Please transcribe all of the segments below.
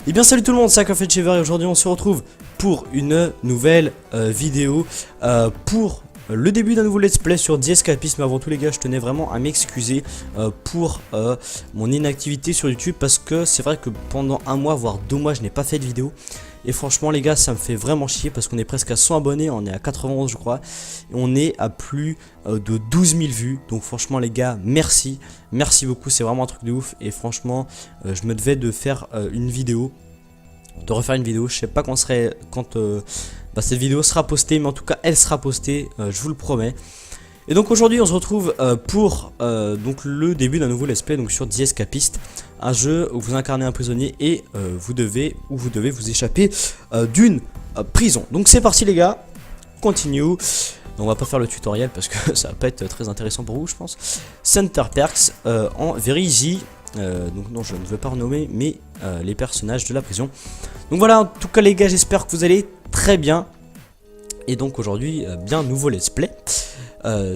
Et bien salut tout le monde, c'est Chever et aujourd'hui on se retrouve pour une nouvelle vidéo pour le début d'un nouveau let's play sur The Escapist. Mais avant tout les gars, je tenais vraiment à m'excuser pour mon inactivité sur YouTube, parce que c'est vrai que pendant un mois voire 2 mois je n'ai pas fait de vidéo. Et franchement les gars, ça me fait vraiment chier parce qu'on est presque à 100 abonnés, on est à 91 je crois, et on est à plus de 12 000 vues. Donc franchement les gars, merci beaucoup, c'est vraiment un truc de ouf. Et franchement je me devais de faire une vidéo, de refaire une vidéo. Je sais pas quand cette vidéo sera postée, mais en tout cas elle sera postée, je vous le promets. Et donc aujourd'hui on se retrouve pour donc le début d'un nouveau let's play donc sur The Escapist, un jeu où vous incarnez un prisonnier et vous devez vous échapper d'une prison. Donc c'est parti les gars, continue. On va pas faire le tutoriel parce que ça va pas être très intéressant pour vous je pense. Center Perks en very easy. Donc non, je ne veux pas renommer mais les personnages de la prison. Donc voilà, en tout cas les gars, j'espère que vous allez très bien. Et donc aujourd'hui bien nouveau let's play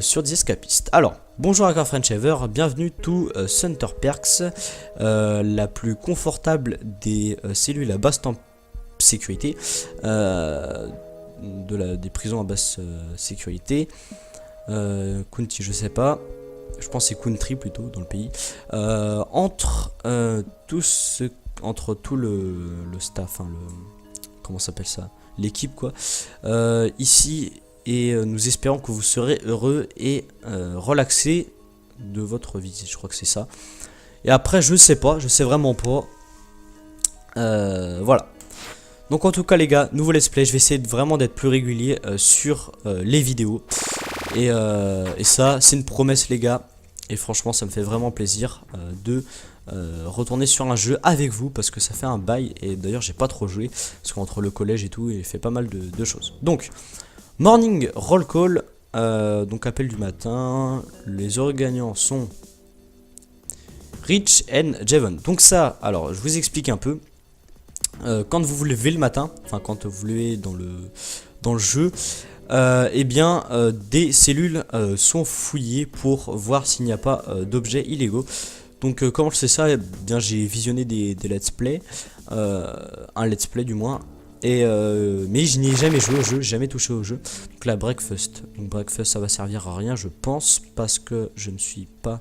sur The Escapist. Alors bonjour à Chever, bienvenue to Center Perks, la plus confortable des cellules à basse sécurité, des prisons à basse sécurité. County, je sais pas, je pense c'est country plutôt dans le pays. Entre tout le staff, hein, comment s'appelle ça, l'équipe quoi, ici, et nous espérons que vous serez heureux et relaxés de votre visite. Je crois que c'est ça. Et après je sais vraiment pas. Voilà. Donc en tout cas les gars, nouveau let's play, je vais essayer vraiment d'être plus régulier sur les vidéos. Et ça c'est une promesse les gars. Et franchement ça me fait vraiment plaisir de retourner sur un jeu avec vous, parce que ça fait un bail. Et d'ailleurs j'ai pas trop joué, parce qu'entre le collège et tout, il fait pas mal de choses. Donc morning roll call, donc appel du matin. Les heureux gagnants sont Rich and Javon. Donc ça, alors je vous explique un peu. Quand vous vous levez le matin, enfin quand vous levez dans le jeu, eh bien des cellules sont fouillées pour voir s'il n'y a pas d'objets illégaux. Donc comment je sais ça? Eh bien j'ai visionné des let's play, un let's play du moins, et mais je n'y ai jamais joué au jeu, jamais touché au jeu. Donc là breakfast, donc breakfast ça va servir à rien je pense, parce que je ne suis pas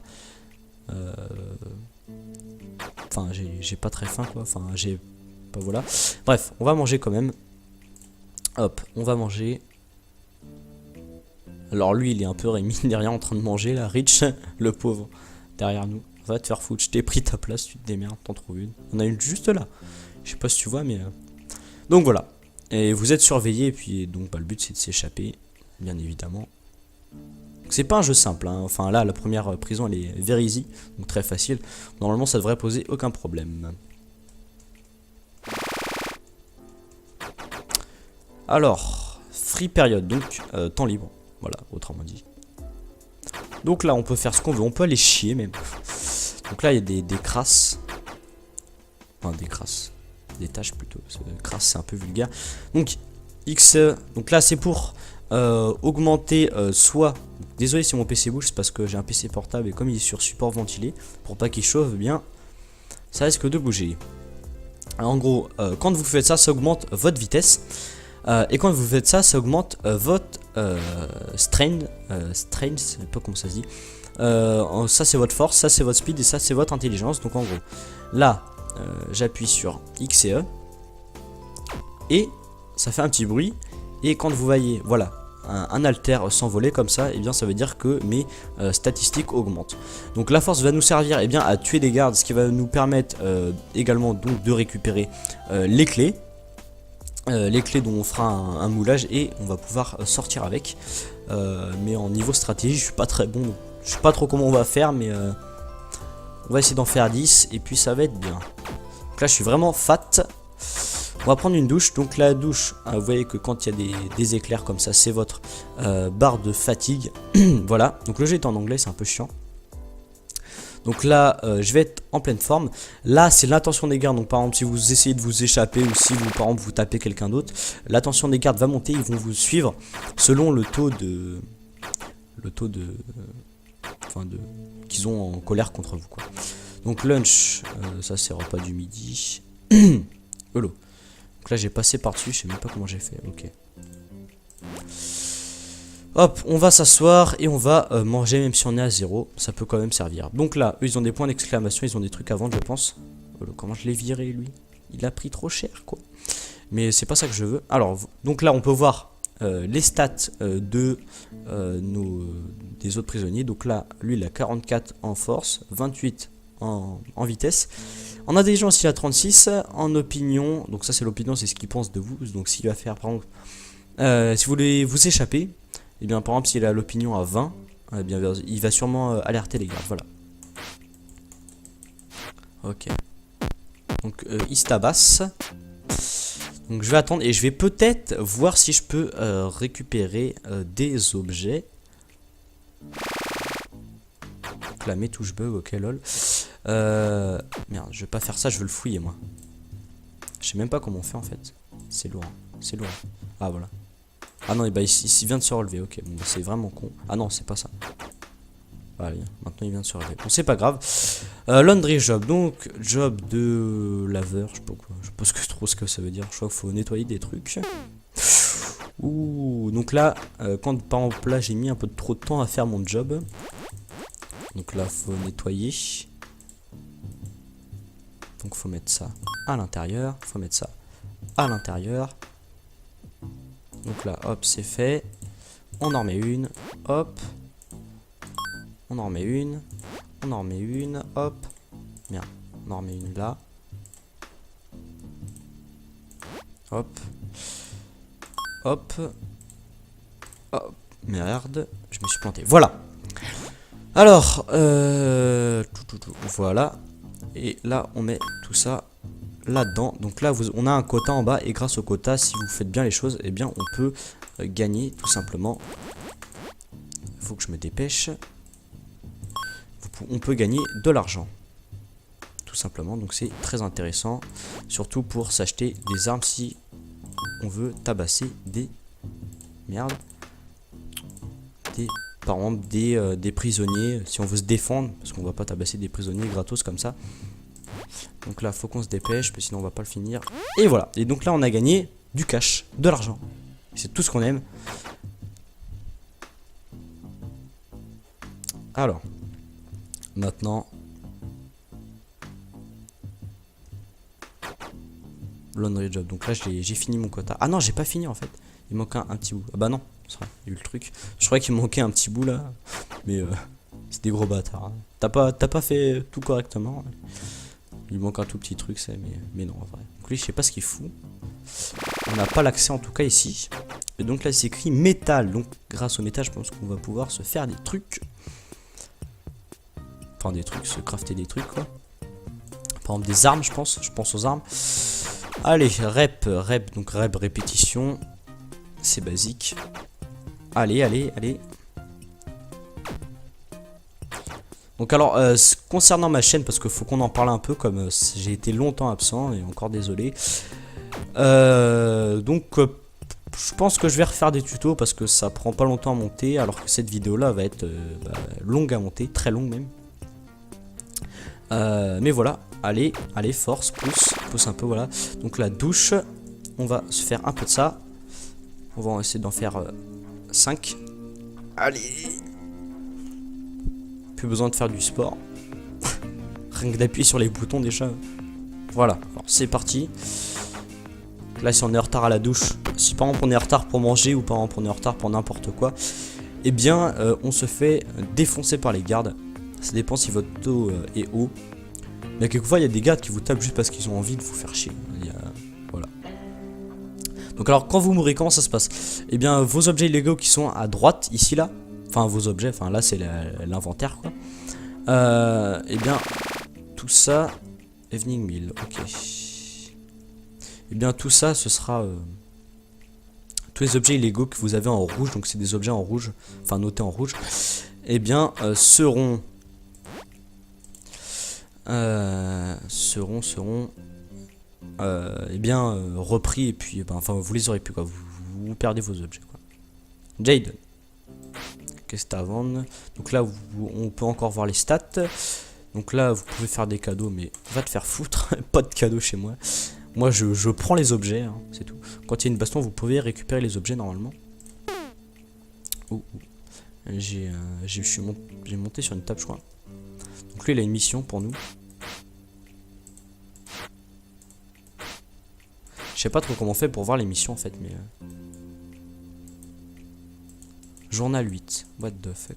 enfin j'ai pas très faim quoi, enfin j'ai pas, voilà, bref on va manger quand même. Hop, on va manger. Alors lui il est un peu rémi derrière en train de manger là, Rich, le pauvre, derrière nous. Va te faire foutre, je t'ai pris ta place, tu te démerdes, t'en trouves une. On a une juste là, je sais pas si tu vois mais donc voilà. Et vous êtes surveillé, et puis donc bah, le but c'est de s'échapper, bien évidemment. C'est pas un jeu simple, hein. Enfin là la première prison elle est very easy, donc très facile. Normalement ça devrait poser aucun problème. Alors, free period, donc temps libre, voilà, autrement dit. Donc là on peut faire ce qu'on veut, on peut aller chier même. Donc là il y a des crasses. Enfin des crasses, des tâches plutôt, parce que crasse c'est un peu vulgaire. Donc X, donc là c'est pour augmenter soit, désolé si mon PC bouge, c'est parce que j'ai un PC portable et comme il est sur support ventilé, pour pas qu'il chauffe, bien ça risque de bouger. Alors, en gros quand vous faites ça, ça augmente votre vitesse, et quand vous faites ça, ça augmente votre strain, je sais pas comment ça se dit. Ça c'est votre force, ça c'est votre speed, et ça c'est votre intelligence. Donc en gros là j'appuie sur X et E et ça fait un petit bruit, et quand vous voyez voilà un alter s'envoler comme ça, et bien ça veut dire que mes statistiques augmentent. Donc la force va nous servir bien à tuer des gardes, ce qui va nous permettre également donc de récupérer les clés. Les clés dont on fera un moulage, et on va pouvoir sortir avec. Mais en niveau stratégie je suis pas très bon, je sais pas trop comment on va faire, mais on va essayer d'en faire 10 et puis ça va être bien. Donc là je suis vraiment fat. On va prendre une douche. Donc la douche, vous voyez que quand il y a des éclairs comme ça, c'est votre barre de fatigue. Voilà, donc le jeu est en anglais, c'est un peu chiant. Donc là je vais être en pleine forme. Là c'est l'attention des gardes. Donc par exemple si vous essayez de vous échapper, ou si vous par exemple vous tapez quelqu'un d'autre, l'attention des gardes va monter, ils vont vous suivre selon le taux de qu'ils ont en colère contre vous quoi. Donc lunch, ça c'est repas du midi. Hello. Donc là j'ai passé par dessus, je sais même pas comment j'ai fait. Ok. Hop, on va s'asseoir et on va manger même si on est à 0. Ça peut quand même servir. Donc là, eux ils ont des points d'exclamation, ils ont des trucs à vendre je pense. Hello, comment je l'ai viré lui? Il a pris trop cher quoi. Mais c'est pas ça que je veux. Alors, donc là on peut voir les stats des autres prisonniers. Donc là, lui il a 44 en force, 28 en vitesse. En intelligence il a 36, en opinion, donc ça c'est l'opinion, c'est ce qu'il pense de vous. Donc s'il va faire par exemple, si vous voulez vous échapper, et bien par exemple s'il a l'opinion à 20, eh bien il va sûrement alerter les gardes, voilà. Ok. Donc il se tabasse. Donc je vais attendre et je vais peut-être voir si je peux récupérer des objets. Donc là mes touches bug, ok lol. Merde, je vais pas faire ça, je veux le fouiller moi. Je sais même pas comment on fait en fait. C'est lourd, c'est lourd. Ah voilà. Ah non, et bah il vient de se relever, ok, bon bah, c'est vraiment con. Ah non, c'est pas ça. Allez, maintenant il vient de se relever. Bon, c'est pas grave. Laundry job, donc job de laveur, je sais pas quoi. Je sais pas trop ce que ça veut dire. Je crois qu'il faut nettoyer des trucs. Ouh, donc là, quand par exemple là j'ai mis un peu trop de temps à faire mon job. Donc là, faut nettoyer. Donc faut mettre ça à l'intérieur. Faut mettre ça à l'intérieur. Donc là, hop, c'est fait. On en remet une. Hop. On en remet une. On en remet une. Hop. Merde. On en remet une là. Hop. Hop. Hop. Merde. Je me suis planté. Voilà. Alors. Voilà. Et là, on met tout ça là-dedans. Donc là, on a un quota en bas. Et grâce au quota, si vous faites bien les choses, eh bien, on peut gagner tout simplement. Il faut que je me dépêche. On peut gagner de l'argent. Tout simplement. Donc c'est très intéressant. Surtout pour s'acheter des armes si on veut tabasser des... Merde. Par exemple des prisonniers. Si on veut se défendre. Parce qu'on va pas tabasser des prisonniers gratos comme ça. Donc là faut qu'on se dépêche. Parce que sinon on va pas le finir. Et voilà. Et donc là on a gagné du cash. De l'argent. C'est tout ce qu'on aime. Alors. Maintenant. Laundry job. Donc là j'ai fini mon quota. Ah non j'ai pas fini en fait. Il manque un petit bout. Ah bah non. Il y a eu le truc. Je croyais qu'il manquait un petit bout là. Mais c'est des gros bâtards. Hein. T'as pas fait tout correctement. Il manque un tout petit truc c'est. Mais non en vrai. Donc lui je sais pas ce qu'il fout. On n'a pas l'accès en tout cas ici. Et donc là c'est écrit métal. Donc grâce au métal je pense qu'on va pouvoir se faire des trucs. Enfin des trucs, se crafter des trucs quoi. Par exemple des armes je pense aux armes. Allez, rep, donc rep répétition. C'est basique. Allez. Donc alors, concernant ma chaîne, parce qu'il faut qu'on en parle un peu, comme j'ai été longtemps absent, et encore désolé. Donc, je pense que je vais refaire des tutos, parce que ça prend pas longtemps à monter, alors que cette vidéo-là va être longue à monter, très longue même. Mais voilà, allez, force, pousse un peu, voilà. Donc la douche, on va se faire un peu de ça. On va essayer d'en faire 5. Allez. Plus besoin de faire du sport. Rien que d'appuyer sur les boutons déjà. Voilà, alors c'est parti. Là si on est en retard à la douche, si par exemple on est en retard pour manger ou par exemple on est en retard pour n'importe quoi, eh bien on se fait défoncer par les gardes. Ça dépend si votre taux est haut. Mais quelquefois il y a des gardes qui vous tapent juste parce qu'ils ont envie de vous faire chier. Voilà. Donc alors quand vous mourrez, comment ça se passe? Eh bien vos objets illégaux qui sont à droite, ici là. Enfin vos objets, enfin là c'est l'inventaire quoi. Eh bien tout ça. Evening meal, ok. Eh bien tout ça ce sera tous les objets illégaux que vous avez en rouge. Donc c'est des objets en rouge, enfin notés en rouge. Eh bien seront repris et puis enfin vous les aurez plus quoi, vous perdez vos objets quoi. Jade, qu'est-ce que t'as à vendre? Donc là on peut encore voir les stats. Donc là vous pouvez faire des cadeaux mais va te faire foutre. Pas de cadeaux chez moi. Moi je prends les objets, hein, c'est tout. Quand il y a une baston, vous pouvez récupérer les objets normalement. Oh, oh. J'ai monté sur une table, je crois. Donc lui il a une mission pour nous. Je sais pas trop comment on fait pour voir les missions en fait, mais journal 8. What the fuck.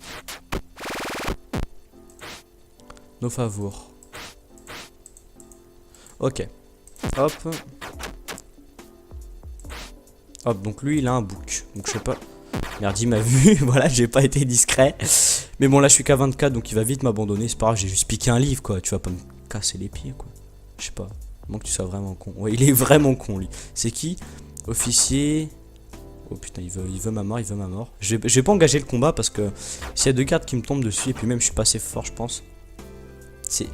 Nos favours. Ok. Hop. Hop, donc lui il a un book. Donc je sais pas. Merde, il m'a vu. Voilà, j'ai pas été discret. Mais bon, là je suis qu'à 24, donc il va vite m'abandonner. C'est pas grave, j'ai juste piqué un livre quoi. Tu vas pas me casser les pieds quoi. Je sais pas. Moins que tu sois vraiment con. Ouais, il est vraiment con lui. C'est qui? Officier. Oh putain, il veut ma mort, il veut ma mort. Je vais pas engager le combat parce que s'il y a 2 cartes qui me tombent dessus, et puis même je suis pas assez fort, je pense.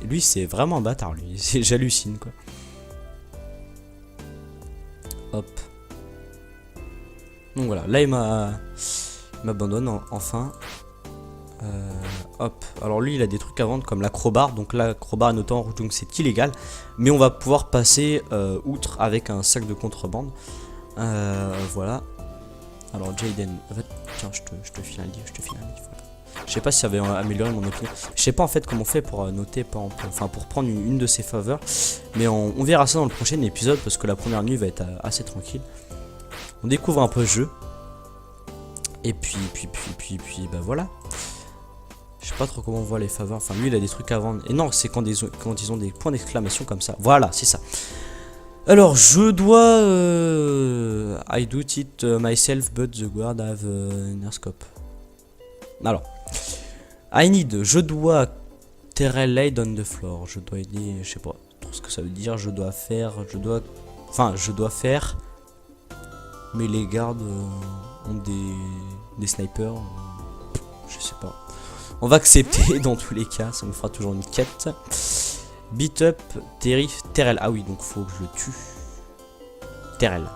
Lui, c'est vraiment un bâtard, lui. J'hallucine, quoi. Hop. Donc voilà, là il m'abandonne enfin. Hop. Alors lui, il a des trucs à vendre comme l'acrobar. Donc l'acrobar notant en rouge, donc c'est illégal. Mais on va pouvoir passer outre avec un sac de contrebande. Voilà. Alors Jaden, tiens, je te file un livre, Je sais pas si ça va améliorer mon opinion. Je sais pas en fait comment on fait pour noter, enfin pour prendre une de ses faveurs. Mais on verra ça dans le prochain épisode parce que la première nuit va être assez tranquille. On découvre un peu le jeu. Et puis bah voilà. Je sais pas trop comment on voit les faveurs. Enfin lui il a des trucs à vendre. Et non, c'est quand ils ont des points d'exclamation comme ça. Voilà, c'est ça. Alors, je dois... I do it myself, but the guard have an scope. Alors, je dois Terrell laid on the floor. Je dois aider, je sais pas trop ce que ça veut dire. Je dois faire, mais les gardes ont des snipers. Je sais pas. On va accepter dans tous les cas, ça nous fera toujours une quête. Beat up Terrell. Ah oui, donc faut que je le tue. Terrell.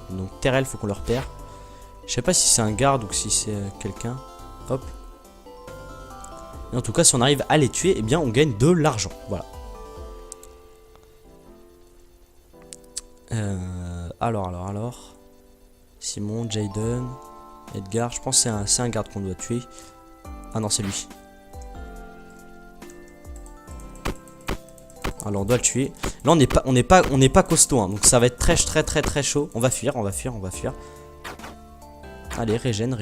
Donc Terrell, faut qu'on le repère. Je sais pas si c'est un garde ou si c'est quelqu'un. Hop. Et en tout cas, si on arrive à les tuer, eh bien on gagne de l'argent. Voilà. Alors. Simon, Jaden, Edgar. Je pense que c'est un garde qu'on doit tuer. Ah non, c'est lui. Alors on doit le tuer. Là on n'est pas costaud hein, donc ça va être très chaud. On va fuir. Allez, régène.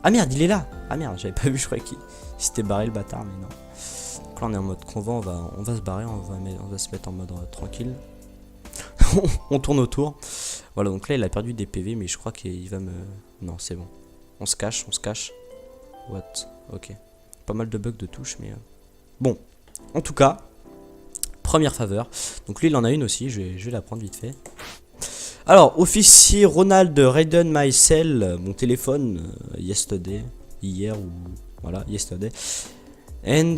Ah merde, il est là. Ah merde, j'avais pas vu, je croyais qu'il s'était barré le bâtard, mais non. Donc là on est en mode convent, on va se barrer, on va se mettre en mode tranquille. On tourne autour. Voilà, donc là il a perdu des PV, mais je crois qu'il va me... Non, c'est bon. On se cache. What? Ok. Pas mal de bugs de touche, mais... Bon. En tout cas, première faveur. Donc lui il en a une aussi, je vais la prendre vite fait. Alors, officier Ronald Raiden my cell, mon téléphone, yesterday, hier ou... Voilà, yesterday. And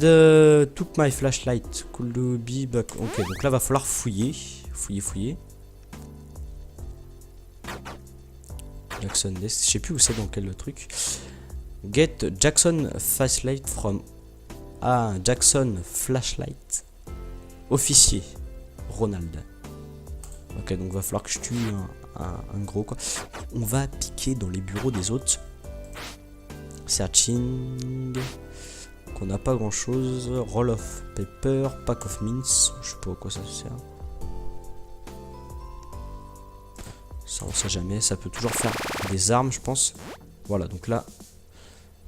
took my flashlight, could be back. Ok, donc là va falloir fouiller. Jackson Desk, je sais plus où c'est dans quel truc. Get Jackson flashlight from... Ah, Jackson flashlight. Officier Ronald. Ok, donc va falloir que je tue un gros quoi. On va piquer dans les bureaux des autres. Searching. Qu'on n'a pas grand chose. Roll of paper, pack of mints. Je sais pas à quoi ça sert. Ça on sait jamais. Ça peut toujours faire des armes, je pense. Voilà, donc là,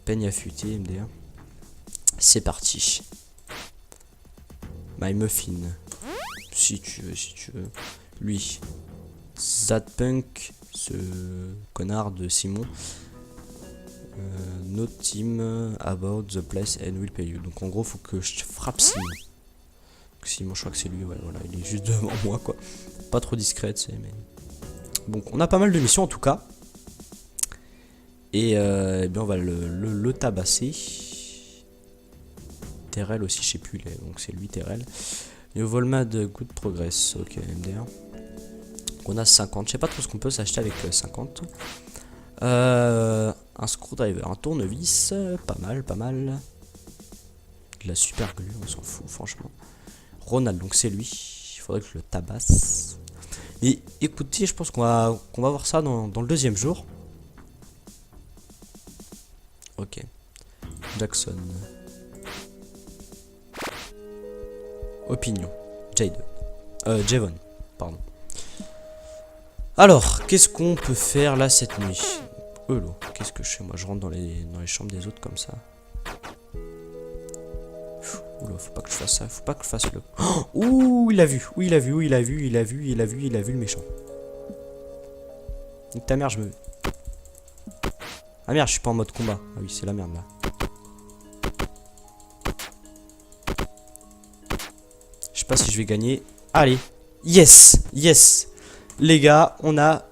peigne affûté, MDR. C'est parti. My Muffin. Si tu veux. Lui. That punk. Ce connard de Simon. No team about the place and will pay you. Donc en gros, faut que je frappe Simon. Simon, je crois que c'est lui. Ouais, voilà, il est juste devant moi, quoi. Pas trop discret, c'est. Mais... Bon, on a pas mal de missions en tout cas. Et eh bien, on va le tabasser. Terrell aussi, je sais plus, donc c'est lui Terrell. New Volmad Good Progress, ok, MDR. On a 50, je sais pas trop ce qu'on peut s'acheter avec 50. Un screwdriver, un tournevis, pas mal. De la super glue, on s'en fout franchement. Ronald, donc c'est lui. Il faudrait que je le tabasse. Et écoutez, je pense qu'on va voir ça dans le deuxième jour. Ok. Jackson. Opinion. Javon, pardon. Alors, qu'est-ce qu'on peut faire là cette nuit? Qu'est-ce que je fais? Moi, je rentre dans les chambres des autres comme ça. Oula, faut pas que je fasse ça. Faut pas que je fasse le... Oh, ouh, il a vu. Oui, il a vu. Il a vu le méchant. Nique ta mère, je me... Ah merde, je suis pas en mode combat. Ah oui, c'est la merde là. Je sais pas si je vais gagner. Allez. Yes. Yes. Les gars, on a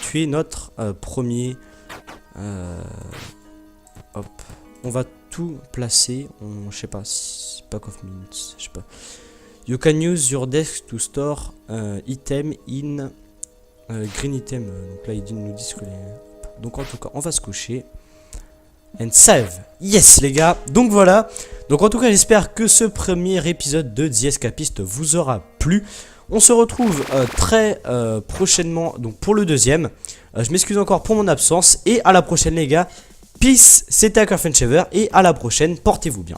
tué notre premier... hop. On va tout placer. Je sais pas. Pack of minutes. Je sais pas. You can use your desk to store item in green item. Donc là, ils nous disent que les... Donc en tout cas, on va se coucher. And save. Yes les gars. Donc voilà. Donc en tout cas, j'espère que ce premier épisode de The Escapist vous aura plu. On se retrouve très prochainement donc pour le deuxième. Je m'excuse encore pour mon absence. Et à la prochaine les gars. Peace. C'était Hacker Fun Shaver. Et à la prochaine. Portez-vous bien.